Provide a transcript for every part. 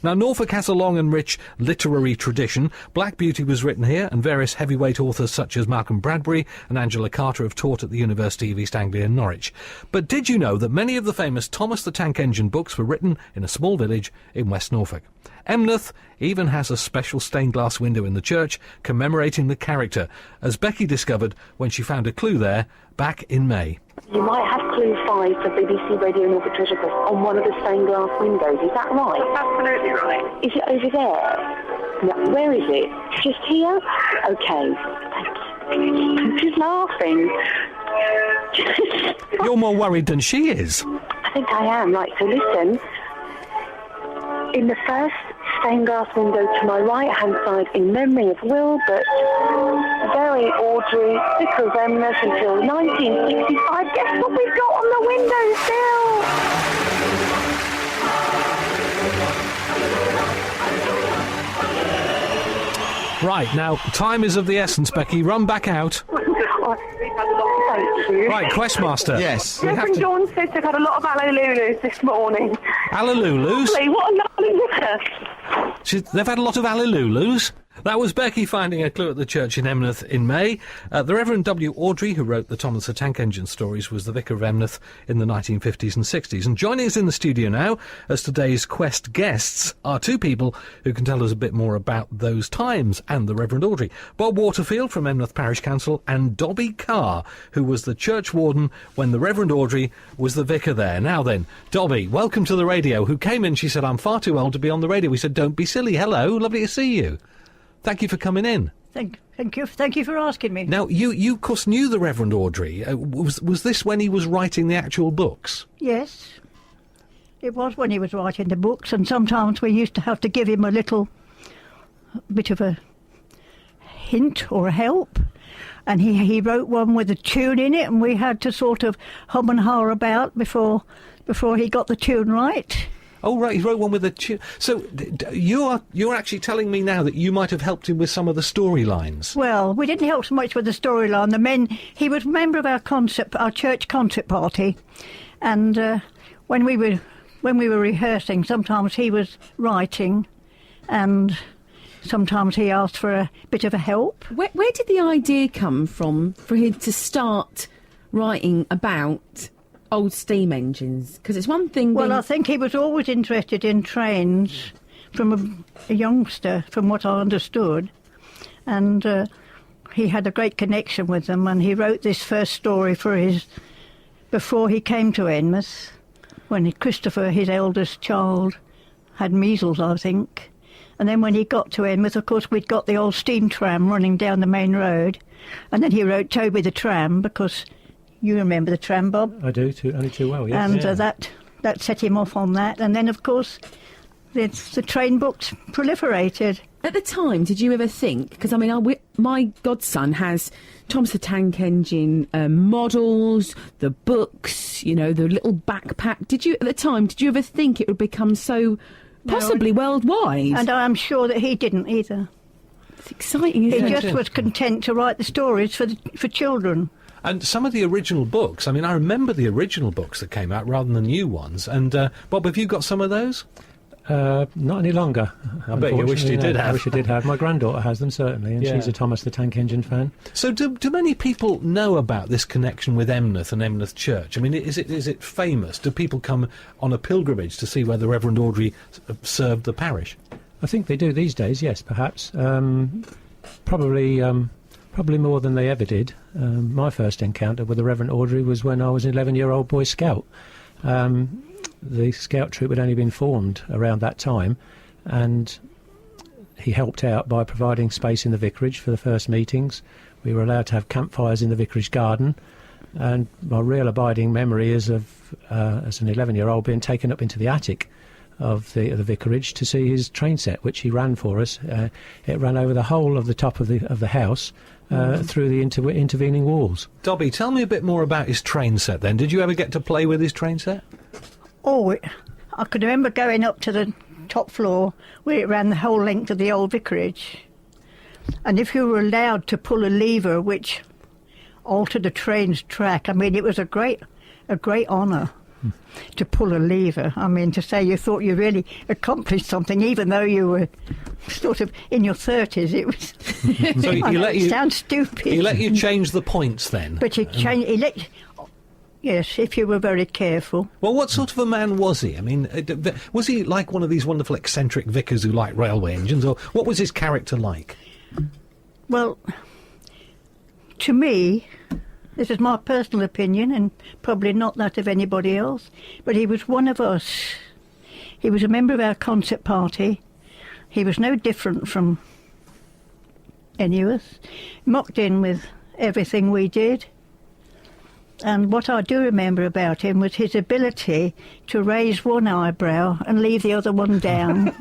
Now, Norfolk has a long and rich literary tradition. Black Beauty was written here, and various heavyweight authors such as Malcolm Bradbury and Angela Carter have taught at the University of East Anglia and Norwich. But did you know that many of the famous Thomas the Tank Engine books were written in a small village in West Norfolk? Emneth even has a special stained glass window in the church commemorating the character, as Becky discovered when she found a clue there back in May. You might have clue 5 for BBC Radio Norfolk Treasure Quest on one of the stained glass windows, is that right? Absolutely right. Is it over there? No, where is it? Just here? Okay, thank you. I'm just laughing. You're more worried than she is. I think I am. Right, so listen. In the first stained glass window to my right-hand side, in memory of Wilbert, very Awdrys, Vicar of Emneth until 1965. Guess what we've got on the windowsill? Right, now, time is of the essence, Becky. Run back out. Thank you. Right, Questmaster. Yes. Reverend Dawn says they've had a lot of Allelulus this morning. Allelulus? Lovely, what a lovely liquor. They've had a lot of Allelulus. That was Becky finding a clue at the church in Emneth in May. The Reverend W. Awdry, who wrote the Thomas the Tank Engine stories, was the Vicar of Emneth in the 1950s and 60s. And joining us in the studio now, as today's Quest guests, are two people who can tell us a bit more about those times and the Reverend Awdry. Bob Waterfield from Emneth Parish Council and Dobby Carr, who was the church warden when the Reverend Awdry was the vicar there. Now then, Dobby, welcome to the radio. Who came in, she said, I'm far too old to be on the radio. We said, don't be silly. Hello, lovely to see you. Thank you for coming in. Thank you for asking me. Now, you of course knew the Reverend Awdry. Was this when he was writing the actual books? Yes, it was when he was writing the books, and sometimes we used to have to give him a little bit of a hint or a help. And he wrote one with a tune in it, and we had to sort of hum and ha about before he got the tune right. Oh, right, he wrote one with a tune. So you're actually telling me now that you might have helped him with some of the storylines? Well, we didn't help so much with the storyline. He was a member of our church concert party, and when we were rehearsing, sometimes he was writing, and sometimes he asked for a bit of a help. Where did the idea come from for him to start writing about old steam engines? Because it's one thing... Well, I think he was always interested in trains from a youngster, from what I understood. And he had a great connection with them, and he wrote this first story before he came to Enmouth, when Christopher, his eldest child, had measles, I think. And then when he got to Enmouth, of course, we'd got the old steam tram running down the main road. And then he wrote Toby the Tram, because... You remember the tram, Bob? I do, only too well, yes. And that set him off on that. And then, of course, the train books proliferated. At the time, did you ever think... Because, I mean, my godson has Thomas the Tank Engine models, the books, the little backpack. At the time, did you ever think it would become so possibly worldwide? And I'm sure that he didn't either. It's exciting, isn't it? He just was content to write the stories for children. And some of the original books, I mean, I remember the original books that came out rather than the new ones. And, Bob, have you got some of those? Not any longer. I bet you wished you did have. I wish I did have. My granddaughter has them, certainly, and she's a Thomas the Tank Engine fan. So do many people know about this connection with Emneth and Emneth Church? I mean, is it famous? Do people come on a pilgrimage to see where the Reverend Awdry served the parish? I think they do these days, yes, perhaps. Probably more than they ever did. My first encounter with the Reverend Awdry was when I was an 11-year-old Boy Scout. The Scout troop had only been formed around that time, and he helped out by providing space in the vicarage for the first meetings. We were allowed to have campfires in the vicarage garden, and my real abiding memory is of, as an 11-year-old, being taken up into the attic of the vicarage to see his train set, which he ran for us. It ran over the whole of the top of the house, through the intervening walls. Dobby, tell me a bit more about his train set then. Did you ever get to play with his train set? Oh, I could remember going up to the top floor where it ran the whole length of the old vicarage. And if you were allowed to pull a lever which altered the train's track, I mean, it was a great honour. to pull a lever. I mean, to say you thought you really accomplished something, even though you were sort of in your 30s, it was. So he let you. Sounds stupid. He let you change the points then. But he let. Yes, if you were very careful. Well, what sort of a man was he? I mean, was he like one of these wonderful eccentric vicars who like railway engines, or what was his character like? Well, to me, this is my personal opinion, and probably not that of anybody else, but he was one of us. He was a member of our concert party. He was no different from any of us. Mocked in with everything we did. And what I do remember about him was his ability to raise one eyebrow and leave the other one down.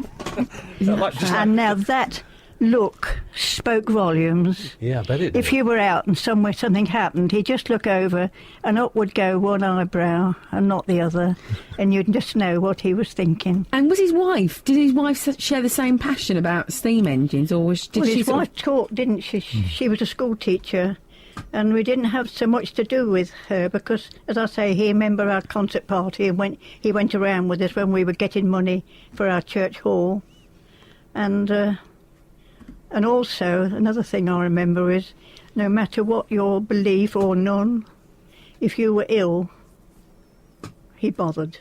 And now that look spoke volumes. Yeah, I bet it did. If you were out and somewhere something happened, he'd just look over and up would go one eyebrow and not the other, and you'd just know what he was thinking. And was his wife? Did his wife share the same passion about steam engines, or did she? His wife taught, didn't she? She was a school teacher, and we didn't have so much to do with her because, as I say, he remembered our concert party and he went around with us when we were getting money for our church hall, and also, another thing I remember is, no matter what your belief or none, if you were ill, he bothered.